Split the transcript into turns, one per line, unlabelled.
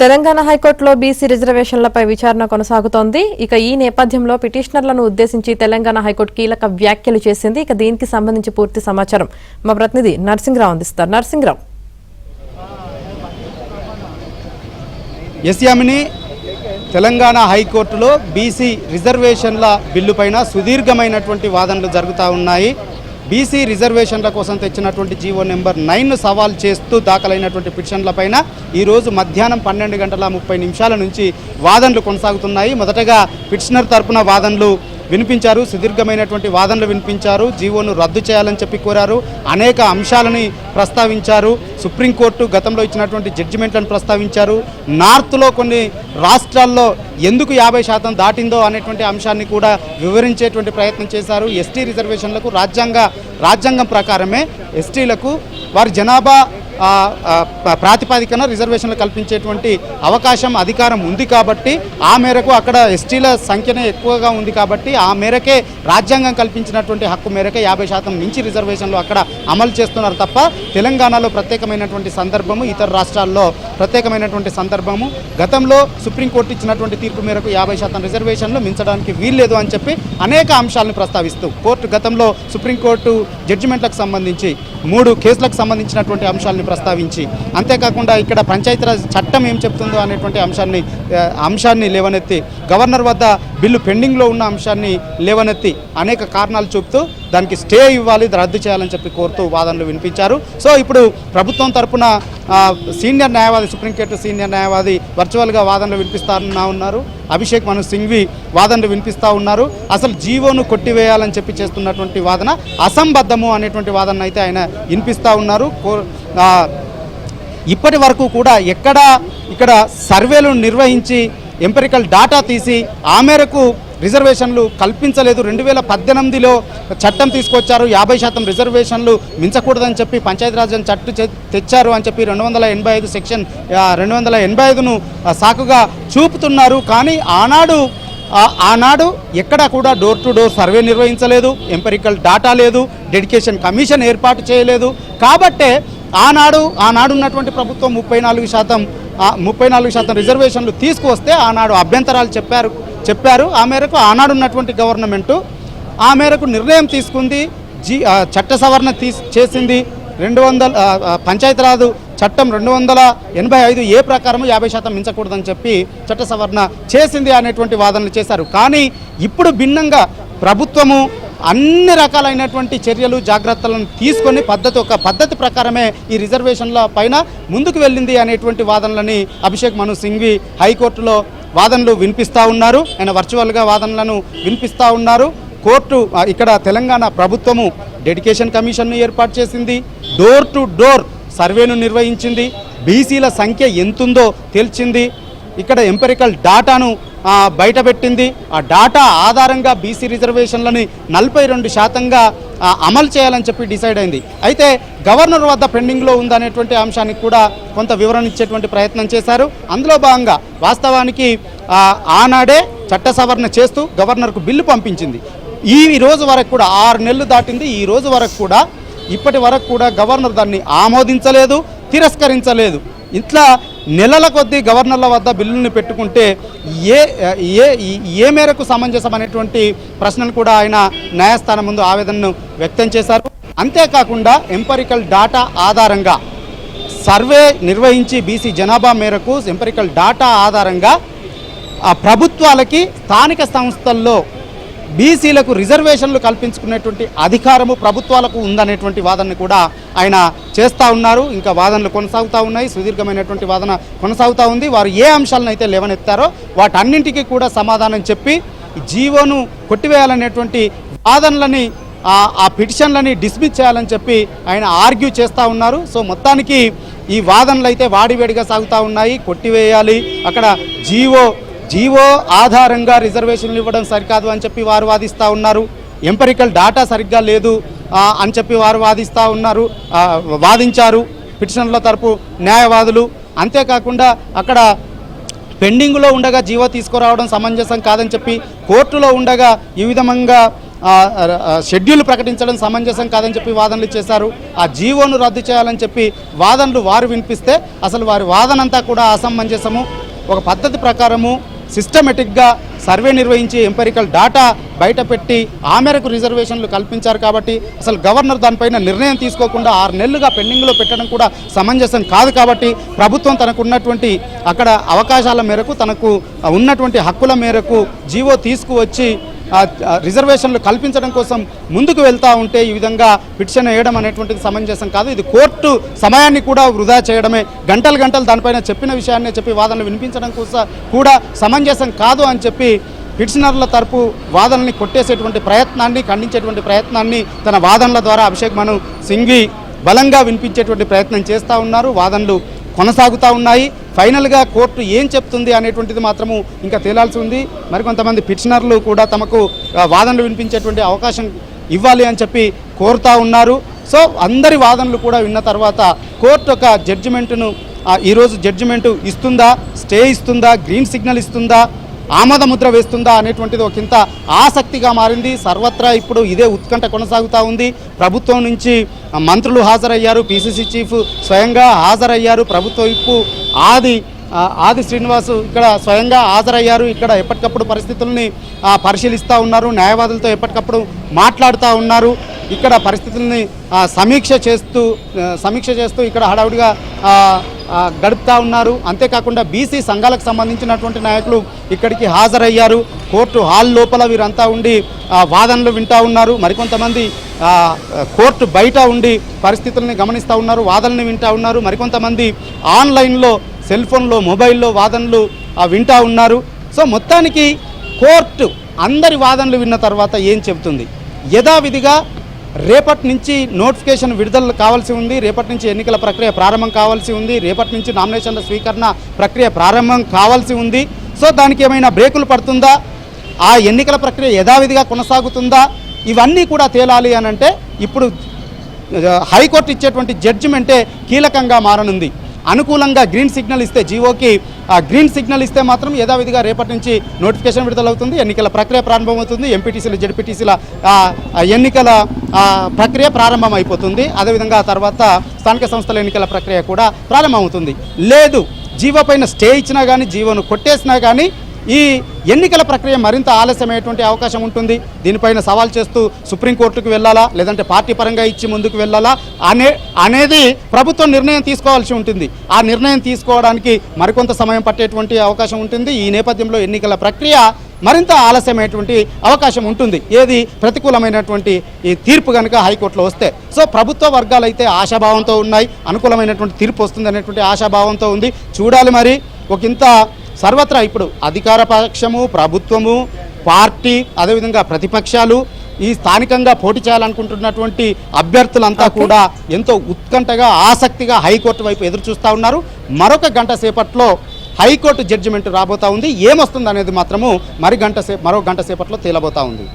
తెలంగాణ హైకోర్టులో బీసీ రిజర్వేషన్లపై విచారణ కొనసాగుతోంది. ఇక ఈ నేపథ్యంలో పిటిషనర్లను ఉద్దేశించి తెలంగాణ హైకోర్టు కీలక వ్యాఖ్యలు చేసింది. ఇక దీనికి సంబంధించి పూర్తి సమాచారం మా ప్రతినిధి నర్సింగ్రావు అందిస్తారు. నర్సింగ్రావు,
యామిని, తెలంగాణ హైకోర్టులో బీసీ రిజర్వేషన్ల బిల్లుపైన సుదీర్ఘమైనటువంటి వాదనలు జరుగుతూ ఉన్నాయి. బీసీ రిజర్వేషన్ల కోసం తెచ్చినటువంటి జీవో నెంబర్ 9ను సవాల్ చేస్తూ దాఖలైనటువంటి పిటిషన్లపైన ఈరోజు మధ్యాహ్నం 12:30 నుంచి వాదనలు కొనసాగుతున్నాయి. మొదటగా పిటిషనర్ తరపున వాదనలు వినిపించారు, సుదీర్ఘమైనటువంటి వాదనలు వినిపించారు. జీవోను రద్దు చేయాలని చెప్పి కోరారు, అనేక అంశాలని ప్రస్తావించారు. సుప్రీంకోర్టు గతంలో ఇచ్చినటువంటి జడ్జిమెంట్లను ప్రస్తావించారు. నార్త్లో కొన్ని రాష్ట్రాల్లో ఎందుకు 50% దాటిందో అనేటువంటి అంశాన్ని కూడా వివరించేటువంటి ప్రయత్నం చేశారు. ఎస్టీ రిజర్వేషన్లకు రాజ్యాంగం ప్రకారమే ఎస్టీలకు వారి జనాభా ప్రాతిపదికన రిజర్వేషన్లు కల్పించేటువంటి అవకాశం, అధికారం ఉంది కాబట్టి ఆ మేరకు అక్కడ ఎస్టీల సంఖ్యనే ఎక్కువగా ఉంది కాబట్టి ఆ మేరకే రాజ్యాంగం కల్పించినటువంటి హక్కు మేరకే 50% మించి రిజర్వేషన్లు అక్కడ అమలు చేస్తున్నారు తప్ప తెలంగాణలో ప్రత్యేకమైనటువంటి సందర్భము, ఇతర రాష్ట్రాల్లో ప్రత్యేకమైనటువంటి సందర్భము, గతంలో సుప్రీంకోర్టు ఇచ్చినటువంటి తీర్పు మేరకు 50% రిజర్వేషన్లు మించడానికి వీల్లేదు అని చెప్పి అనేక అంశాలను ప్రస్తావిస్తూ కోర్టు గతంలో సుప్రీంకోర్టు జడ్జిమెంట్లకు సంబంధించి 3 కేసులకు సంబంధించినటువంటి అంశాలను ప్రస్తావించి, అంతేకాకుండా ఇక్కడ పంచాయతీరాజ్ చట్టం ఏం చెప్తుందో అనేటువంటి అంశాన్ని లేవనెత్తి, గవర్నర్ వద్ద బిల్లు పెండింగ్లో ఉన్న అంశాన్ని లేవనెత్తి అనేక కారణాలు చూపుతూ దానికి స్టే ఇవ్వాలి, రద్దు చేయాలని చెప్పి కోరుతూ వాదనలు వినిపించారు. సో ఇప్పుడు ప్రభుత్వం తరపున సీనియర్ న్యాయవాది, సుప్రీంకోర్టు సీనియర్ న్యాయవాది వర్చువల్గా వాదనలు వినిపిస్తూ ఉన్నారు. అభిషేక్ మను సింఘ్వి వాదనలు వినిపిస్తూ ఉన్నారు. అసలు జీవోను కొట్టివేయాలని చెప్పి చేస్తున్నటువంటి వాదన అసంబద్ధము అనేటువంటి వాదన అయితే ఆయన వినిపిస్తూ ఉన్నారు. ఇప్పటి వరకు కూడా ఇక్కడ సర్వేలు నిర్వహించి ఎంపెరికల్ డాటా తీసి ఆ మేరకు రిజర్వేషన్లు కల్పించలేదు. 2018లో చట్టం తీసుకొచ్చారు, 50% రిజర్వేషన్లు మించకూడదని చెప్పి పంచాయతీరాజ్ చట్టం తెచ్చారు అని చెప్పి 285 సెక్షన్ 285ను సాకుగా చూపుతున్నారు. కానీ ఆనాడు ఎక్కడ కూడా డోర్ టు డోర్ సర్వే నిర్వహించలేదు, ఎంపెరికల్ డాటా లేదు, డెడికేషన్ కమిషన్ ఏర్పాటు చేయలేదు. కాబట్టే ఆనాడున్నటువంటి ప్రభుత్వం 34% రిజర్వేషన్లు తీసుకువస్తే ఆనాడు అభ్యంతరాలు చెప్పారు. ఆ మేరకు ఆనాడున్నటువంటి గవర్నమెంటు ఆ మేరకు నిర్ణయం తీసుకుంది, చట్ట సవరణ చేసింది. 200 పంచాయతీరాజ్ చట్టం 285 ప్రకారం 50% మించకూడదని చెప్పి చట్ట సవరణ చేసింది అనేటువంటి వాదనలు చేశారు. కానీ ఇప్పుడు భిన్నంగా ప్రభుత్వము అన్ని రకాలైనటువంటి చర్యలు, జాగ్రత్తలను తీసుకొని ఒక పద్ధతి ప్రకారమే ఈ రిజర్వేషన్ల పైన ముందుకు వెళ్ళింది అనేటువంటి వాదనలని అభిషేక్ మను సింఘ్వి హైకోర్టులో వాదనలు వినిపిస్తూ ఉన్నారు. ఆయన వర్చువల్గా వాదనలను వినిపిస్తూ ఉన్నారు. కోర్టు ఇక్కడ తెలంగాణ ప్రభుత్వము డెడికేషన్ కమిషన్ను ఏర్పాటు చేసింది, డోర్ టు డోర్ సర్వేను నిర్వహించింది, బీసీల సంఖ్య ఎంతుందో తేల్చింది, ఇక్కడ ఎంపెరికల్ డాటాను బయటపెట్టింది. ఆ డాటా ఆధారంగా బీసీ రిజర్వేషన్లని 42%గా అమలు చేయాలని చెప్పి డిసైడ్ అయింది. అయితే గవర్నర్ వద్ద పెండింగ్లో ఉందనేటువంటి అంశానికి కూడా కొంత వివరణ ఇచ్చేటువంటి ప్రయత్నం చేశారు. అందులో భాగంగా వాస్తవానికి ఆనాడే చట్ట సవరణ చేస్తూ గవర్నర్కు బిల్లు పంపించింది. ఈ రోజు వరకు కూడా 6 నెలలు దాటింది. ఈ రోజు వరకు కూడా ఇప్పటి వరకు కూడా గవర్నర్ దాన్ని ఆమోదించలేదు, తిరస్కరించలేదు. ఇట్లా నెలల కొద్దీ గవర్నర్ల వద్ద బిల్లుని పెట్టుకుంటే ఏ మేరకు సమంజసం అనేటువంటి ప్రశ్నలు కూడా ఆయన న్యాయస్థానం ముందు ఆవేదనను వ్యక్తం చేశారు. అంతేకాకుండా ఎంపెరికల్ డాటా ఆధారంగా సర్వే నిర్వహించి బీసీ జనాభా మేరకు ఎంపెరికల్ డాటా ఆధారంగా ప్రభుత్వాలకి స్థానిక సంస్థల్లో బీసీలకు రిజర్వేషన్లు కల్పించుకునేటువంటి అధికారము ప్రభుత్వాలకు ఉందనేటువంటి వాదనని కూడా ఆయన చేస్తూ ఉన్నారు. ఇంకా వాదనలు కొనసాగుతూ ఉన్నాయి, సుదీర్ఘమైనటువంటి వాదన కొనసాగుతూ ఉంది. వారు ఏ అంశాలను అయితే లేవనెత్తారో వాటన్నింటికీ కూడా సమాధానం చెప్పి జీవోను కొట్టివేయాలనేటువంటి వాదనలని, ఆ పిటిషన్లని డిస్మిస్ చేయాలని చెప్పి ఆయన ఆర్గ్యూ చేస్తూ ఉన్నారు. సో మొత్తానికి ఈ వాదనలు అయితే వాడివేడిగా సాగుతూ ఉన్నాయి. కొట్టివేయాలి, అక్కడ జీవో ఆధారంగా రిజర్వేషన్లు ఇవ్వడం సరికాదు అని చెప్పి వారు వాదిస్తూ ఉన్నారు. ఎంపెరికల్ డాటా సరిగ్గా లేదు అని చెప్పి వారు వాదించారు పిటిషన్ల తరపు న్యాయవాదులు. అంతేకాకుండా అక్కడ పెండింగ్లో ఉండగా జీవో తీసుకురావడం సమంజసం కాదని చెప్పి కోర్టులో ఉండగా ఈ విధంగా షెడ్యూల్ ప్రకటించడం సమంజసం కాదని చెప్పి వాదనలు చేశారు. ఆ జీవోను రద్దు చేయాలని చెప్పి వాదనలు వారు వినిపిస్తే అసలు వారి వాదనంతా కూడా అసమంజసము. ఒక పద్ధతి ప్రకారము సిస్టమేటిక్గా సర్వే నిర్వహించి ఎంపెరికల్ డాటా బయటపెట్టి ఆ మేరకు రిజర్వేషన్లు కల్పించారు కాబట్టి అసలు గవర్నర్ దానిపైన నిర్ణయం తీసుకోకుండా 6 నెలలుగా పెండింగ్లో పెట్టడం కూడా సమంజసం కాదు. కాబట్టి ప్రభుత్వం తనకు ఉన్నటువంటి అక్కడ అవకాశాల మేరకు తనకు ఉన్నటువంటి హక్కుల మేరకు జీవో తీసుకువచ్చి రిజర్వేషన్లు కల్పించడం కోసం ముందుకు వెళ్తూ ఉంటే ఈ విధంగా పిటిషన్ వేయడం అనేటువంటిది సమంజసం కాదు. ఇది కోర్టు సమయాన్ని కూడా వృధా చేయడమే. గంటలు దానిపైన చెప్పిన విషయాన్ని చెప్పి వాదనలు వినిపించడం కోసం కూడా సమంజసం కాదు అని చెప్పి పిటిషనర్ల తరపు వాదనల్ని కొట్టేసేటువంటి ప్రయత్నాన్ని, ఖండించేటువంటి ప్రయత్నాన్ని తన వాదనల ద్వారా అభిషేక్ మను సింఘ్వి బలంగా వినిపించేటువంటి ప్రయత్నం చేస్తూ ఉన్నారు. వాదనలు కొనసాగుతూ ఉన్నాయి. ఫైనల్గా కోర్టు ఏం చెప్తుంది అనేటువంటిది మాత్రము ఇంకా తేలాల్సి ఉంది. మరికొంతమంది పిటిషనర్లు కూడా తమకు వాదనలు వినిపించేటువంటి అవకాశం ఇవ్వాలి అని చెప్పి కోరుతూ ఉన్నారు. సో అందరి వాదనలు కూడా విన్న తర్వాత కోర్టు ఒక జడ్జిమెంటును ఈరోజు జడ్జిమెంటు ఇస్తుందా, స్టే ఇస్తుందా, గ్రీన్ సిగ్నల్ ఇస్తుందా, ఆమోద ముద్ర వేస్తుందా అనేటువంటిది ఒకంత ఆసక్తిగా మారింది. సర్వత్రా ఇప్పుడు ఇదే ఉత్కంఠ కొనసాగుతూ ఉంది. ప్రభుత్వం నుంచి మంత్రులు హాజరయ్యారు, పిసిసి చీఫ్ స్వయంగా హాజరయ్యారు, ప్రభుత్వ విప్పు ఆది శ్రీనివాసు ఇక్కడ స్వయంగా హాజరయ్యారు. ఇక్కడ ఎప్పటికప్పుడు పరిస్థితుల్ని పరిశీలిస్తూ ఉన్నారు, న్యాయవాదులతో ఎప్పటికప్పుడు మాట్లాడుతూ ఉన్నారు. ఇక్కడ పరిస్థితుల్ని సమీక్ష చేస్తూ ఇక్కడ హడావుడిగా గడుపుతూ ఉన్నారు. అంతేకాకుండా బీసీ సంఘాలకు సంబంధించినటువంటి నాయకులు ఇక్కడికి హాజరయ్యారు. కోర్టు హాల్ లోపల వీరంతా ఉండి వాదనలు వింటూ ఉన్నారు. మరికొంతమంది కోర్టు బయట ఉండి పరిస్థితుల్ని గమనిస్తూ ఉన్నారు, వాదనలు వింటూ ఉన్నారు. మరికొంతమంది ఆన్లైన్లో, సెల్ ఫోన్లో, మొబైల్లో వాదనలు వింటూ ఉన్నారు. సో మొత్తానికి కోర్టు అందరి వాదనలు విన్న తర్వాత ఏం చెబుతుంది? యథావిధిగా రేపటి నుంచి నోటిఫికేషన్ విడుదల కావాల్సి ఉంది, రేపటి నుంచి ఎన్నికల ప్రక్రియ ప్రారంభం కావాల్సి ఉంది, రేపటి నుంచి నామినేషన్ల స్వీకరణ ప్రక్రియ ప్రారంభం కావాల్సి ఉంది. సో దానికి ఏమైనా బ్రేకులు పడుతుందా, ఆ ఎన్నికల ప్రక్రియ యథావిధిగా కొనసాగుతుందా, ఇవన్నీ కూడా తేలాలి అని అంటే ఇప్పుడు హైకోర్టు ఇచ్చేటువంటి జడ్జిమెంటే కీలకంగా మారనుంది. అనుకూలంగా గ్రీన్ సిగ్నల్ ఇస్తే, జీవోకి గ్రీన్ సిగ్నల్ ఇస్తే మాత్రం యథావిధిగా రేపటి నుంచి నోటిఫికేషన్ విడుదలవుతుంది, ఎన్నికల ప్రక్రియ ప్రారంభమవుతుంది, ఎంపీటీసీలు, జడ్పీటీసీల ఎన్నికల ప్రక్రియ ప్రారంభం అయిపోతుంది. అదేవిధంగా తర్వాత స్థానిక సంస్థల ఎన్నికల ప్రక్రియ కూడా ప్రారంభమవుతుంది. లేదు, జీవో పైన స్టే ఇచ్చినా కానీ, జీవోను కొట్టేసినా కానీ ఈ ఎన్నికల ప్రక్రియ మరింత ఆలస్యమయ్యేటువంటి అవకాశం ఉంటుంది. దీనిపైన సవాల్ చేస్తూ సుప్రీంకోర్టుకు వెళ్ళాలా, లేదంటే పార్టీ పరంగా ఇచ్చి ముందుకు వెళ్ళాలా అనేది ప్రభుత్వం నిర్ణయం తీసుకోవాల్సి ఉంటుంది. ఆ నిర్ణయం తీసుకోవడానికి మరికొంత సమయం పట్టేటువంటి అవకాశం ఉంటుంది. ఈ నేపథ్యంలో ఎన్నికల ప్రక్రియ మరింత ఆలస్యమైనటువంటి అవకాశం ఉంటుంది. ఏది ప్రతికూలమైనటువంటి ఈ తీర్పు కనుక హైకోర్టులో వస్తే. సో ప్రభుత్వ వర్గాలు అయితే ఆశాభావంతో ఉన్నాయి, అనుకూలమైనటువంటి తీర్పు వస్తుంది అనేటువంటి ఆశాభావంతో ఉంది. చూడాలి మరి. ఒకంత సర్వత్రా ఇప్పుడు అధికార పక్షము, ప్రభుత్వము, పార్టీ, అదేవిధంగా ప్రతిపక్షాలు, ఈ స్థానికంగా పోటీ చేయాలనుకుంటున్నటువంటి అభ్యర్థులంతా కూడా ఎంతో ఉత్కంఠగా, ఆసక్తిగా హైకోర్టు వైపు ఎదురు చూస్తూ ఉన్నారు. మరొక గంట సేపట్లో హైకోర్టు జడ్జిమెంట్ రాబోతా ఉంది. ఏమొస్తుంది అనేది మాత్రము మరో గంట సేపట్లో తేలబోతా ఉంది.